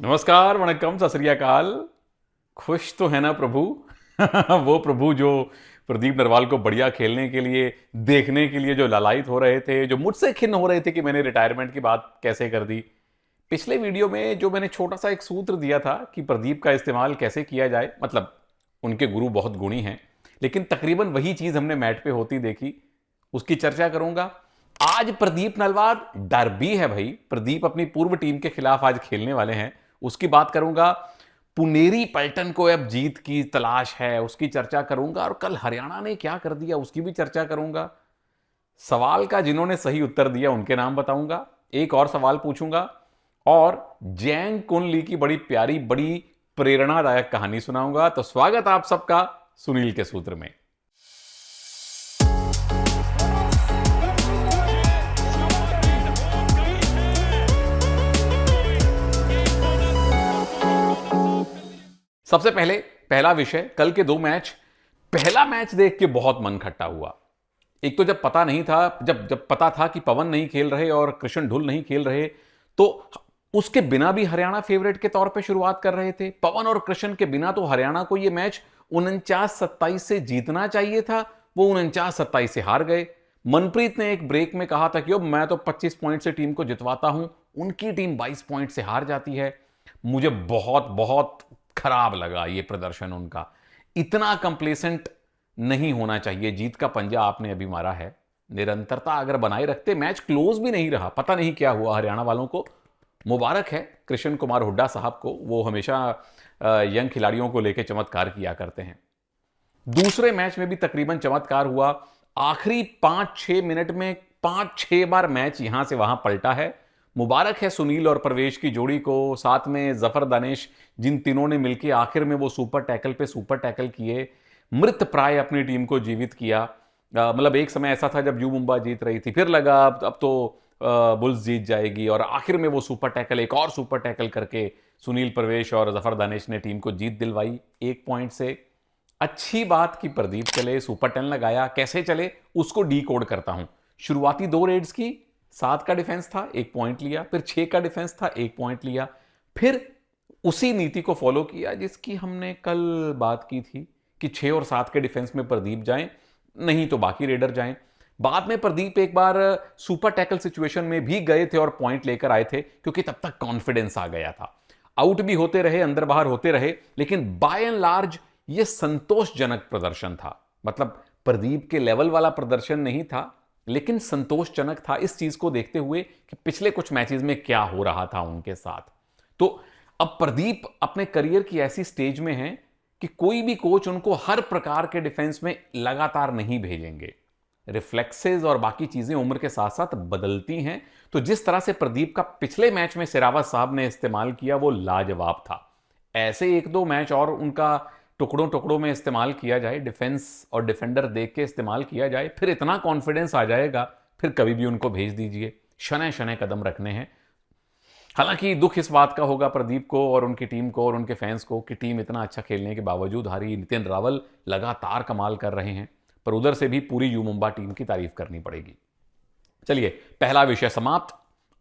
नमस्कार, वणक्कम, सत श्री अकाल। खुश तो है ना प्रभु? वो प्रभु जो प्रदीप नरवाल को बढ़िया खेलने के लिए, देखने के लिए जो लालायित हो रहे थे, जो मुझसे खिन्न हो रहे थे कि मैंने रिटायरमेंट की बात कैसे कर दी। पिछले वीडियो में जो मैंने छोटा सा एक सूत्र दिया था कि प्रदीप का इस्तेमाल कैसे किया जाए, मतलब उनके गुरु बहुत गुणी हैं, लेकिन तकरीबन वही चीज हमने मैट पे होती देखी, उसकी चर्चा करूंगा। आज प्रदीप नरवाल डर्बी है भाई, प्रदीप अपनी पूर्व टीम के खिलाफ आज खेलने वाले हैं, उसकी बात करूंगा। पुनेरी पलटन को अब जीत की तलाश है, उसकी चर्चा करूंगा। और कल हरियाणा ने क्या कर दिया उसकी भी चर्चा करूंगा। सवाल का जिन्होंने सही उत्तर दिया उनके नाम बताऊंगा, एक और सवाल पूछूंगा, और जैंग कुन ली की बड़ी प्यारी, बड़ी प्रेरणादायक कहानी सुनाऊंगा। तो स्वागत आप सबका सुनील के सूत्र में। सबसे पहले पहला विषय, कल के दो मैच। पहला मैच देख के बहुत मन खट्टा हुआ। एक तो जब पता नहीं था, जब पता था कि पवन नहीं खेल रहे और कृष्ण ढुल नहीं खेल रहे, तो उसके बिना भी हरियाणा फेवरेट के तौर पे शुरुआत कर रहे थे। पवन और कृष्ण के बिना तो हरियाणा को यह मैच 49-27 से जीतना चाहिए था, वो 49-27 से हार गए। मनप्रीत ने एक ब्रेक में कहा था कि अब मैं तो 25 पॉइंट से टीम को जितवाता हूं, उनकी टीम 22 पॉइंट से हार जाती है। मुझे बहुत बहुत खराब लगा ये प्रदर्शन उनका। इतना कंप्लेसेंट नहीं होना चाहिए। जीत का पंजा आपने अभी मारा है, निरंतरता अगर बनाए रखते, मैच क्लोज भी नहीं रहा। पता नहीं क्या हुआ हरियाणा वालों को। मुबारक है कृष्ण कुमार हुड्डा साहब को, वो हमेशा यंग खिलाड़ियों को लेकर चमत्कार किया करते हैं। दूसरे मैच में भी तकरीबन चमत्कार हुआ। आखिरी 5-6 मिनट में 5-6 बार मैच यहां से वहां पलटा है। मुबारक है सुनील और प्रवेश की जोड़ी को, साथ में जफर दानिश, जिन तीनों ने मिलकर आखिर में वो सुपर टैकल पे सुपर टैकल किए, मृत प्राय अपनी टीम को जीवित किया। मतलब एक समय ऐसा था जब यू मुंबा जीत रही थी, फिर लगा अब तो बुल्स जीत जाएगी, और आखिर में वो सुपर टैकल, एक और सुपर टैकल करके सुनील, प्रवेश और जफर दानिश ने टीम को जीत दिलवाई 1 पॉइंट से। अच्छी बात कि प्रदीप चले, सुपर 10 लगाया। कैसे चले उसको डी कोड करता हूं। शुरुआती 2 रेड्स की 7 का डिफेंस था, 1 पॉइंट लिया, फिर 6 का डिफेंस था, 1 पॉइंट लिया, फिर उसी नीति को फॉलो किया जिसकी हमने कल बात की थी कि 6 और 7 के डिफेंस में प्रदीप जाएं, नहीं तो बाकी रेडर जाएं। बाद में प्रदीप एक बार सुपर टैकल सिचुएशन में भी गए थे और पॉइंट लेकर आए थे, क्योंकि तब तक कॉन्फिडेंस आ गया था। आउट भी होते रहे, अंदर बाहर होते रहे, लेकिन बाय एंड लार्ज यह संतोषजनक प्रदर्शन था। मतलब प्रदीप के लेवल वाला प्रदर्शन नहीं था, लेकिन संतोषजनक था इस चीज को देखते हुए कि पिछले कुछ मैचेस में क्या हो रहा था उनके साथ। तो अब प्रदीप अपने करियर की ऐसी स्टेज में हैं कि कोई भी कोच उनको हर प्रकार के डिफेंस में लगातार नहीं भेजेंगे। रिफ्लेक्सेस और बाकी चीजें उम्र के साथ साथ बदलती हैं। तो जिस तरह से प्रदीप का पिछले मैच में सिरावत साहब ने इस्तेमाल किया वो लाजवाब था। ऐसे 1-2 मैच और उनका टुकड़ों टुकड़ों में इस्तेमाल किया जाए, डिफेंस और डिफेंडर देख के इस्तेमाल किया जाए, फिर इतना कॉन्फिडेंस आ जाएगा, फिर कभी भी उनको भेज दीजिए। शनै शनै कदम रखने हैं। हालांकि दुख इस बात का होगा प्रदीप को और उनकी टीम को और उनके फैंस को कि टीम इतना अच्छा खेलने के बावजूद हारी। नितिन रावल लगातार कमाल कर रहे हैं, पर उधर से भी पूरी यू मुंबा टीम की तारीफ करनी पड़ेगी। चलिए, पहला विषय समाप्त।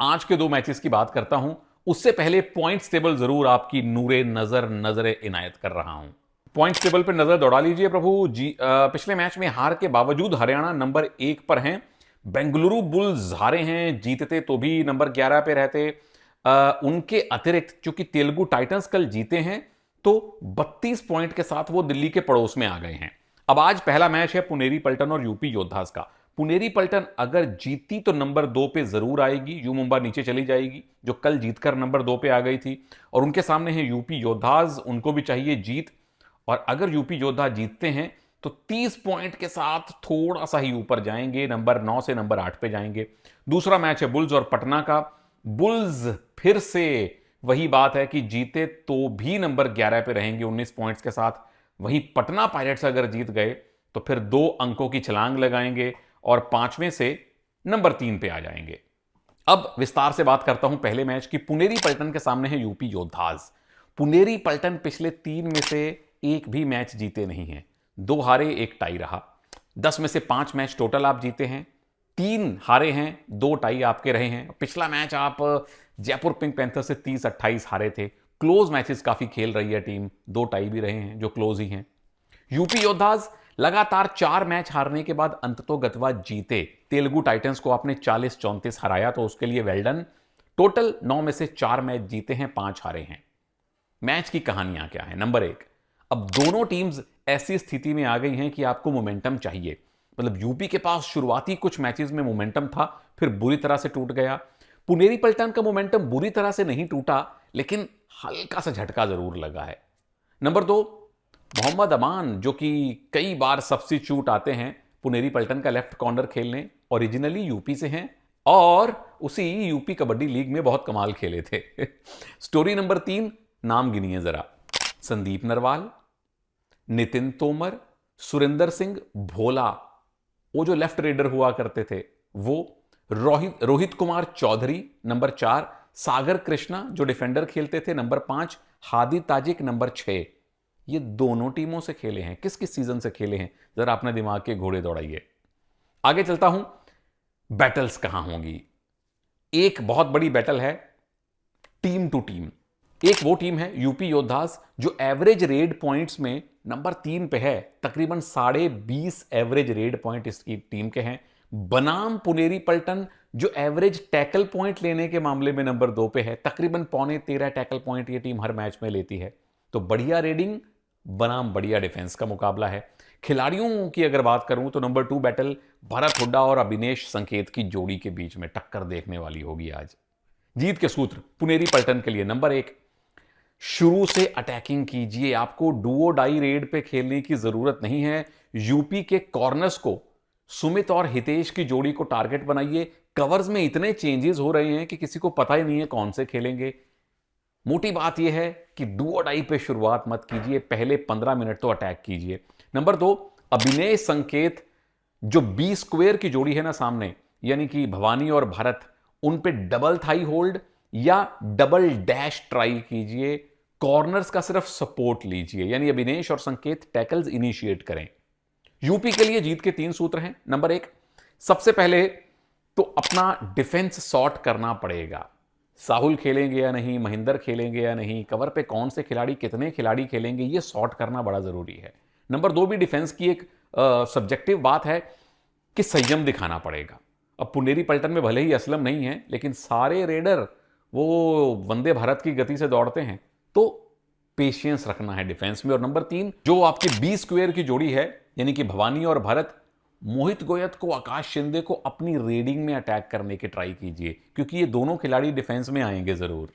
आज के 2 मैचेस की बात करता हूं। उससे पहले पॉइंट्स टेबल जरूर आपकी नजर इनायत कर रहा हूं। पॉइंट्स टेबल पर नजर दौड़ा लीजिए प्रभु जी। पिछले मैच में हार के बावजूद हरियाणा नंबर 1 पर हैं। बेंगलुरु बुल्स हारे हैं, जीतते तो भी नंबर 11 पे रहते। उनके अतिरिक्त चूंकि तेलुगु टाइटंस कल जीते हैं, तो 32 पॉइंट के साथ वो दिल्ली के पड़ोस में आ गए हैं। अब आज पहला मैच है पुनेरी पलटन और यूपी योद्धास का। पुनेरी पलटन अगर जीती तो नंबर 2 पे जरूर आएगी, यू मुंबा नीचे चली जाएगी, जो कल जीतकर नंबर 2 पे आ गई थी। और उनके सामने है यूपी योद्धास, उनको भी चाहिए जीत। और अगर यूपी योद्धा जीतते हैं तो 30 पॉइंट के साथ थोड़ा सा ही ऊपर जाएंगे, नंबर 9 से नंबर 8 पे जाएंगे। दूसरा मैच है बुल्स और पटना का। बुल्स फिर से वही बात है कि जीते तो भी नंबर 11 पे रहेंगे 19 पॉइंट्स के साथ। वहीं पटना पायरेट्स अगर जीत गए तो फिर 2 अंकों की छलांग लगाएंगे और 5वें से नंबर 3 पे आ जाएंगे। अब विस्तार से बात करता हूं पहले मैच की। पुनेरी पलटन के सामने है यूपी योद्धास। पुनेरी पलटन पिछले 3 में से एक भी मैच जीते नहीं हैं। 2 हारे, 1 टाई रहा। 10 में से 5 मैच टोटल आप जीते हैं, 3 हारे हैं, 2 टाई आपके रहे हैं। पिछला मैच आप जयपुर पिंक पैंथर से 30-28 हारे थे। क्लोज मैचेस काफी खेल रही है टीम, 2 टाई भी रहे हैं जो क्लोज ही हैं। यूपी योद्धाज लगातार 4 मैच हारने के बाद अंततोगत्वा जीते। तेलुगु टाइटंस को आपने 40-34 हराया, तो उसके लिए वेल डन। टोटल 9 में से 4 मैच जीते हैं, 5 हारे हैं। मैच की कहानियां क्या है? नंबर 1, अब दोनों टीम्स ऐसी स्थिति में आ गई हैं कि आपको मोमेंटम चाहिए। मतलब यूपी के पास शुरुआती कुछ मैचेस में मोमेंटम था, फिर बुरी तरह से टूट गया। पुनेरी पलटन का मोमेंटम बुरी तरह से नहीं टूटा, लेकिन हल्का सा झटका जरूर लगा है। नंबर 2, मोहम्मद अमान, जो कि कई बार सब्स्टिट्यूट आते हैं पुनेरी पलटन का लेफ्ट कॉर्नर खेलने, ओरिजिनली यूपी से हैं और उसी यूपी कबड्डी लीग में बहुत कमाल खेले थे। स्टोरी नंबर 3, नाम गिनिए जरा। संदीप नरवाल, नितिन तोमर, सुरेंद्र सिंह भोला, वो जो लेफ्ट रेडर हुआ करते थे वो, रोहित कुमार चौधरी नंबर 4, सागर कृष्णा जो डिफेंडर खेलते थे नंबर 5, हादी ताजिक नंबर 6। ये दोनों टीमों से खेले हैं। किस किस सीजन से खेले हैं? जरा अपने दिमाग के घोड़े दौड़ाइए। आगे चलता हूं, बैटल्स कहां होंगी। एक बहुत बड़ी बैटल है टीम टू टीम। एक वो टीम है यूपी योद्धास जो एवरेज रेड पॉइंट्स में नंबर 3 पे है, तकरीबन 20.5 एवरेज रेड पॉइंट इसकी टीम के हैं। बनाम पुनेरी पलटन जो एवरेज टैकल पॉइंट लेने के मामले में नंबर 2 पे है, तकरीबन 13.25 टैकल पॉइंट ये टीम हर मैच में लेती है। तो बढ़िया रेडिंग बनाम बढ़िया डिफेंस का मुकाबला है। खिलाड़ियों की अगर बात करूं तो नंबर 2 बैटल भरत हुड्डा और अभिनेश संकेत की जोड़ी के बीच में टक्कर देखने वाली होगी आज। जीत के सूत्र पुनेरी पलटन के लिए, नंबर 1, शुरू से अटैकिंग कीजिए। आपको डुओ डाई रेड पे खेलने की जरूरत नहीं है। यूपी के कॉर्नर्स को, सुमित और हितेश की जोड़ी को टारगेट बनाइए। कवर्स में इतने चेंजेस हो रहे हैं कि किसी को पता ही नहीं है कौन से खेलेंगे। मोटी बात यह है कि डुओ डाई पे शुरुआत मत कीजिए, पहले 15 मिनट तो अटैक कीजिए। नंबर 2, अभिनय संकेत जो बी स्क्वायर की जोड़ी है ना सामने, यानी कि भवानी और भरत, उन पे डबल थाई होल्ड या डबल डैश ट्राई कीजिए। कॉर्नर्स का सिर्फ सपोर्ट लीजिए, यानी अभिनेश और संकेत टैकल्स इनिशिएट करें। यूपी के लिए जीत के 3 सूत्र हैं। नंबर 1, सबसे पहले तो अपना डिफेंस सॉर्ट करना पड़ेगा। साहुल खेलेंगे या नहीं, महेंद्र खेलेंगे या नहीं, कवर पे कौन से खिलाड़ी, कितने खिलाड़ी खेलेंगे, ये सॉर्ट करना बड़ा जरूरी है। नंबर 2 भी डिफेंस की एक सब्जेक्टिव बात है कि संयम दिखाना पड़ेगा। अब पुनेरी पलटन में भले ही असलम नहीं है, लेकिन सारे रेडर वो वंदे भारत की गति से दौड़ते हैं, तो पेशेंस रखना है डिफेंस में। और नंबर 3, जो आपकी बी स्क्वायर की जोड़ी है, यानी कि भवानी और भरत, मोहित गोयत को, आकाश शिंदे को अपनी रेडिंग में अटैक करने की ट्राई कीजिए, क्योंकि ये दोनों खिलाड़ी डिफेंस में आएंगे जरूर।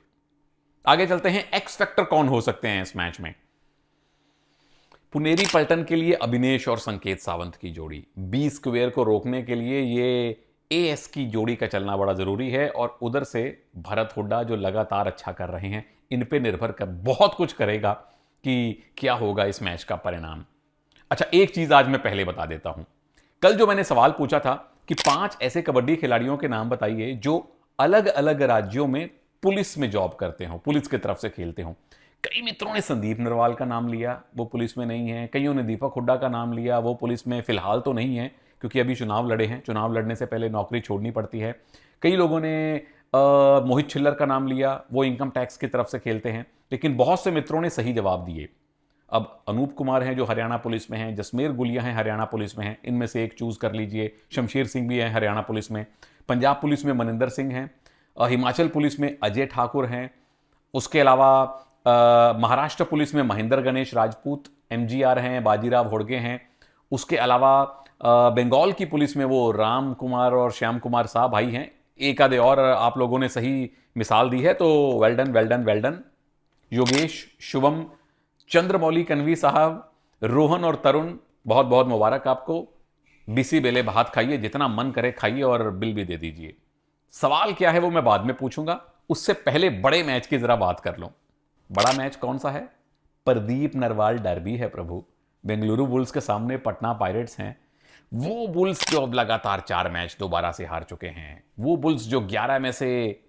आगे चलते हैं, एक्स फैक्टर कौन हो सकते हैं इस मैच में। पुनेरी पलटन के लिए अभिनेश और संकेत सावंत की जोड़ी, बी स्क्वायर को रोकने के लिए ये एएस की जोड़ी का चलना बड़ा जरूरी है। और उधर से भरत हुड्डा जो लगातार अच्छा कर रहे हैं, इन पे निर्भर कर बहुत कुछ करेगा कि क्या होगा इस मैच का परिणाम। अच्छा, एक चीज आज मैं पहले बता देता हूं। कल जो मैंने सवाल पूछा था कि 5 ऐसे कबड्डी खिलाड़ियों के नाम बताइए जो अलग अलग राज्यों में पुलिस में जॉब करते हो, पुलिस की तरफ से खेलते हो। कई मित्रों ने संदीप नरवाल का नाम लिया, वो पुलिस में नहीं है। कईयों ने दीपक हुड्डा का नाम लिया, वो पुलिस में फिलहाल तो नहीं है क्योंकि अभी चुनाव लड़े हैं, चुनाव लड़ने से पहले नौकरी छोड़नी पड़ती है। कई लोगों ने मोहित छिल्लर का नाम लिया, वो इनकम टैक्स की तरफ से खेलते हैं। लेकिन बहुत से मित्रों ने सही जवाब दिए। अब अनूप कुमार हैं जो हरियाणा पुलिस में हैं, जसमेर गुलिया हैं हरियाणा पुलिस में हैं, इनमें से एक चूज कर लीजिए। शमशेर सिंह भी हैं हरियाणा पुलिस में, पंजाब पुलिस में मनिंदर सिंह हैं, हिमाचल पुलिस में अजय ठाकुर हैं, उसके अलावा महाराष्ट्र पुलिस में महेंद्र गणेश राजपूत, एमजीआर हैं, बाजीराव होड़गे हैं। उसके अलावा बंगाल की पुलिस में वो राम कुमार और श्याम कुमार साहब भाई हैं। एक आधे और आप लोगों ने सही मिसाल दी है, तो well done well done well done. Yogesh, Shubham, Chandramouli Kanvi साहब, रोहन और तरुण, बहुत बहुत मुबारक आपको। बिसी बेले भात खाइए, जितना मन करे खाइए और बिल भी दे दीजिए। सवाल क्या है वो मैं बाद में पूछूंगा, उससे पहले बड़े मैच की जरा बात कर लो। बड़ा मैच कौन सा है? प्रदीप नरवाल डर्बी है प्रभु। बेंगलुरु बुल्स के सामने पटना पायरेट्स हैं। वो बुल्स जो अब लगातार 4 मैच दोबारा से हार चुके हैं, वो बुल्स जो 11 में से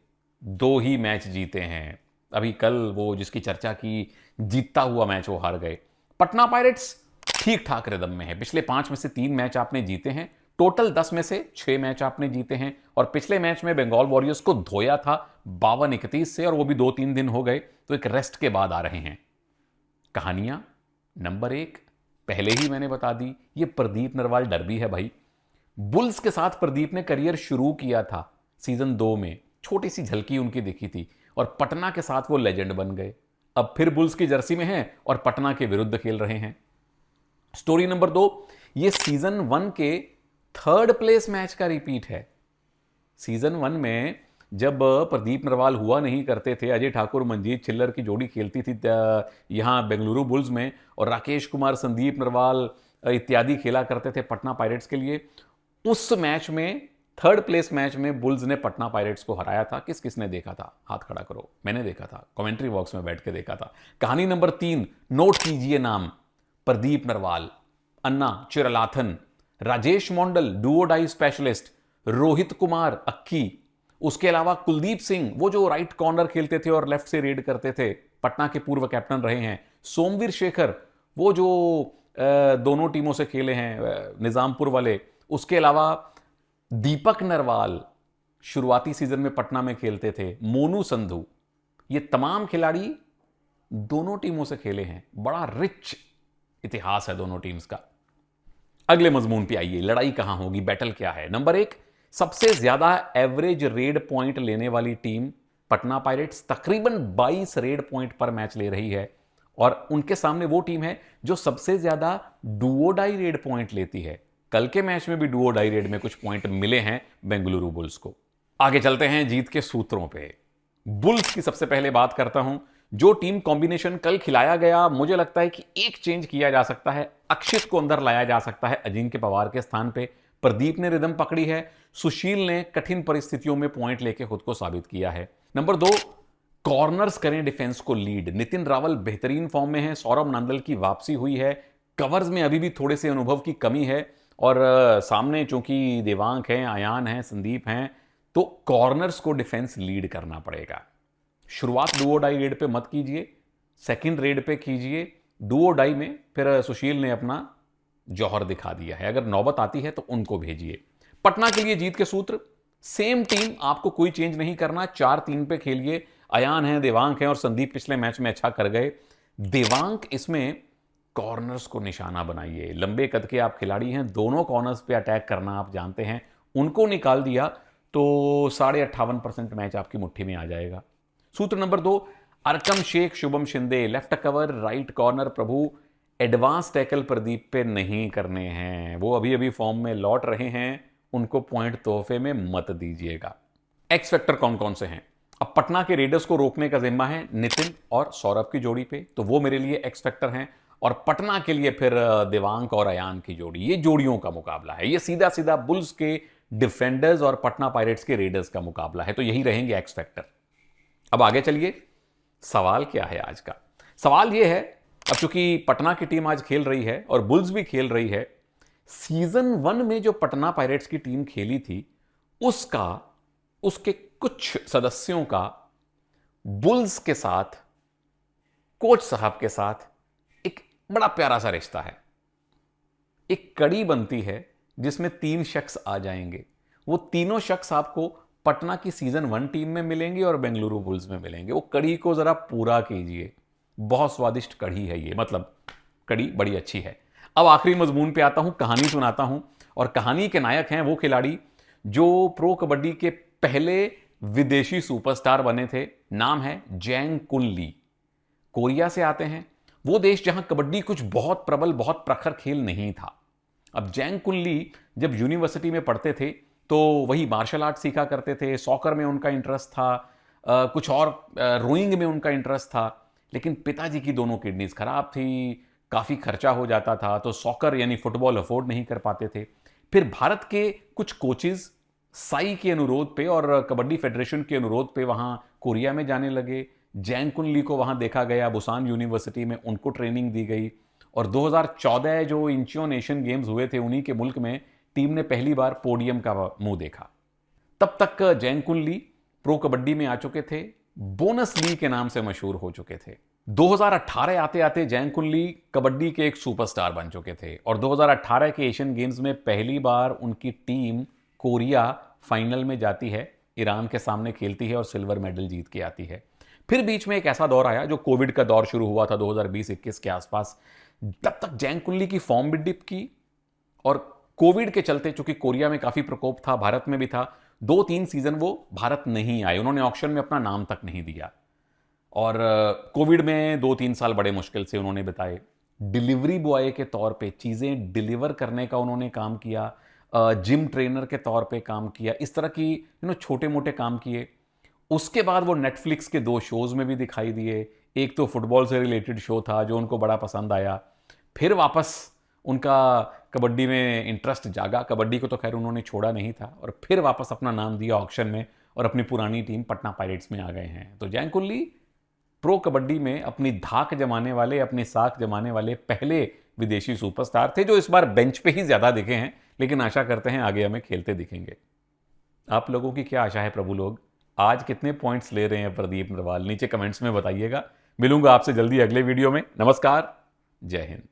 2 ही मैच जीते हैं। अभी कल वो जिसकी चर्चा की जीतता हुआ मैच वो हार गए। पटना पायरेट्स ठीक ठाक रिदम में है, पिछले 5 में से 3 मैच आपने जीते हैं, टोटल 10 में से 6 मैच आपने जीते हैं और पिछले मैच में बंगाल वॉरियर्स को धोया था 52-31 से, और वो भी 2-3 दिन हो गए, तो एक रेस्ट के बाद आ रहे हैं। कहानियां नंबर 1 पहले ही मैंने बता दी, ये प्रदीप नरवाल डर्बी है भाई। बुल्स के साथ प्रदीप ने करियर शुरू किया था सीजन 2 में, छोटी सी झलकी उनकी दिखी थी, और पटना के साथ वो लेजेंड बन गए। अब फिर बुल्स की जर्सी में हैं और पटना के विरुद्ध खेल रहे हैं। स्टोरी नंबर 2, ये सीजन 1 के 3rd प्लेस मैच का रिपीट है। सीजन 1 में जब प्रदीप नरवाल हुआ नहीं करते थे, अजय ठाकुर मंजीत छिल्लर की जोड़ी खेलती थी यहां बेंगलुरु बुल्स में, और राकेश कुमार संदीप नरवाल इत्यादि खेला करते थे पटना पायरेट्स के लिए। उस मैच में 3rd प्लेस मैच में बुल्स ने पटना पायरेट्स को हराया था। किसने देखा था? हाथ खड़ा करो। मैंने देखा था, कमेंट्री बॉक्स में बैठ के देखा था। कहानी नंबर 3, नोट कीजिए नाम, Pradeep Narwal, Anna Chiralathan, Rajesh Mondal do or die specialist, Rohit Kumar Akki, उसके अलावा कुलदीप सिंह वो जो राइट कॉर्नर खेलते थे और लेफ्ट से रेड करते थे, पटना के पूर्व कैप्टन रहे हैं, सोमवीर शेखर वो जो दोनों टीमों से खेले हैं निजामपुर वाले, उसके अलावा दीपक नरवाल शुरुआती सीजन में पटना में खेलते थे, मोनू संधू, ये तमाम खिलाड़ी दोनों टीमों से खेले हैं। बड़ा रिच इतिहास है दोनों टीम्स का। अगले मजमून पे आइए, लड़ाई कहां होगी, बैटल क्या है। नंबर 1, सबसे ज्यादा एवरेज रेड पॉइंट लेने वाली टीम पटना पायरेट्स, तकरीबन 22 रेड पॉइंट पर मैच ले रही है, और उनके सामने वो टीम है जो सबसे ज्यादा डुओ डाई रेड पॉइंट लेती है। कल के मैच में भी डुओ डाई रेड में कुछ पॉइंट मिले हैं बेंगलुरु बुल्स को। आगे चलते हैं जीत के सूत्रों पे। बुल्स की सबसे पहले बात करता हूं। जो टीम कॉम्बिनेशन कल खिलाया गया, मुझे लगता है कि एक चेंज किया जा सकता है, अक्षित को अंदर लाया जा सकता है अजिंक्य पवार के स्थान पे। प्रदीप ने रिदम पकड़ी है, सुशील ने कठिन परिस्थितियों में पॉइंट लेके खुद को साबित किया है। नंबर 2, कॉर्नर्स करें डिफेंस को लीड। नितिन रावल बेहतरीन फॉर्म में है, सौरभ नांदल की वापसी हुई है, कवर्स में अभी भी थोड़े से अनुभव की कमी है, और सामने चूंकि देवांक हैं, अयान हैं, संदीप हैं, तो कॉर्नर्स को डिफेंस लीड करना पड़ेगा। शुरुआत डुओ डाई रेड पे मत कीजिए, सेकंड रेड पे कीजिए। डुओ डाई में फिर सुशील ने अपना जौहर दिखा दिया है, अगर नौबत आती है तो उनको भेजिए। पटना के लिए जीत के सूत्र, सेम टीम, आपको कोई चेंज नहीं करना, 4-3 पे खेलिए। अयान है, देवांक है और संदीप पिछले मैच में अच्छा कर गए। देवांक इसमें कॉर्नर्स को निशाना बनाइए, लंबे कद के आप खिलाड़ी हैं, दोनों कॉर्नर्स पे अटैक करना आप जानते हैं, उनको निकाल दिया तो 58.5% मैच आपकी मुट्ठी में आ जाएगा। सूत्र number 2, Arkam Shaikh, Shubham Shinde, left cover, right corner Prabhu, advance tackle Pradeep पे नहीं करने हैं, वो अभी अभी फॉर्म में लौट रहे हैं, उनको पॉइंट तोहफे में मत दीजिएगा। एक्स फैक्टर कौन कौन से हैं? अब पटना के रेडर्स को रोकने का जिम्मा है नितिन और सौरभ की जोड़ी पे, तो वो मेरे लिए एक्स फैक्टर हैं, और पटना के लिए फिर देवांक और अयान की जोड़ी, ये जोड़ियों का मुकाबला है, ये सीधा सीधा बुल्स के डिफेंडर्स और पटना पायरेट्स के रेडर्स का मुकाबला है, तो यही रहेंगे एक्स फैक्टर। अब आगे चलिए, सवाल क्या है आज का? सवाल यह है, अब चूंकि पटना की टीम आज खेल रही है और बुल्स भी खेल रही है, सीजन 1 में जो पटना पायरेट्स की टीम खेली थी उसके कुछ सदस्यों का बुल्स के साथ, कोच साहब के साथ एक बड़ा प्यारा सा रिश्ता है। एक कड़ी बनती है जिसमें 3 शख्स आ जाएंगे, वो तीनों शख्स आपको पटना की सीजन 1 टीम में मिलेंगे और बेंगलुरु बुल्स में मिलेंगे। वो कड़ी को जरा पूरा कीजिए, बहुत स्वादिष्ट कड़ी है ये, मतलब कड़ी बड़ी अच्छी है। अब आखिरी मजमून पे आता हूं, कहानी सुनाता हूं, और कहानी के नायक हैं वो खिलाड़ी जो प्रो कबड्डी के पहले विदेशी सुपरस्टार बने थे। नाम है जैंग कुन ली, कोरिया से आते हैं, वो देश जहां कबड्डी कुछ बहुत प्रबल, बहुत प्रखर खेल नहीं था। अब जैंग कुन ली जब यूनिवर्सिटी में पढ़ते थे तो वही मार्शल आर्ट सीखा करते थे, सॉकर में उनका इंटरेस्ट था, कुछ और रोइंग में उनका इंटरेस्ट था, लेकिन पिताजी की दोनों किडनीज खराब थी, काफ़ी खर्चा हो जाता था, तो सॉकर यानी फुटबॉल अफोर्ड नहीं कर पाते थे। फिर भारत के कुछ कोचेज साई के अनुरोध पे और कबड्डी फेडरेशन के अनुरोध पे वहाँ कोरिया में जाने लगे। जैंग कुन ली को वहाँ देखा गया, बुसान यूनिवर्सिटी में उनको ट्रेनिंग दी गई, और 2014 जो इंचियोन एशियन गेम्स हुए थे उन्हीं के मुल्क में टीम ने पहली बार पोडियम का मुंह देखा। तब तक जैंग कुन ली प्रो कबड्डी में आ चुके थे, बोनस ली के नाम से मशहूर हो चुके थे। 2018 आते आते जैंग कुनली कबड्डी के एक सुपरस्टार बन चुके थे और 2018 के एशियन गेम्स में पहली बार उनकी टीम कोरिया फाइनल में जाती है, ईरान के सामने खेलती है और सिल्वर मेडल जीत के आती है। फिर बीच में एक ऐसा दौर आया जो कोविड का दौर शुरू हुआ था 2020-21 के आसपास। तब तक जैंग कुनली की फॉर्म भी डिप की और कोविड के चलते, चूंकि कोरिया में काफी प्रकोप था, भारत में भी था, 2-3 सीजन वो भारत नहीं आए, उन्होंने ऑक्शन में अपना नाम तक नहीं दिया और कोविड में 2-3 साल बड़े मुश्किल से उन्होंने बिताए। डिलीवरी बॉय के तौर पे चीज़ें डिलीवर करने का उन्होंने काम किया, जिम ट्रेनर के तौर पे काम किया, इस तरह की छोटे मोटे काम किए। उसके बाद वो नेटफ्लिक्स के 2 शोज़ में भी दिखाई दिए। एक तो फुटबॉल से रिलेटेड शो था जो उनको बड़ा पसंद आया, फिर वापस उनका कबड्डी में इंटरेस्ट जागा। कबड्डी को तो खैर उन्होंने छोड़ा नहीं था और फिर वापस अपना नाम दिया ऑक्शन में और अपनी पुरानी टीम पटना पायरेट्स में आ गए हैं। तो जैंग कुनली प्रो कबड्डी में अपनी धाक जमाने वाले, अपनी साख जमाने वाले पहले विदेशी सुपरस्टार थे जो इस बार बेंच पे ही ज्यादा दिखे हैं, लेकिन आशा करते हैं आगे हमें खेलते दिखेंगे। आप लोगों की क्या आशा है प्रभु लोग? आज कितने पॉइंट्स ले रहे हैं प्रदीप नरवाल? नीचे कमेंट्स में बताइएगा। मिलूंगा आपसे जल्दी अगले वीडियो में। नमस्कार, जय हिंद।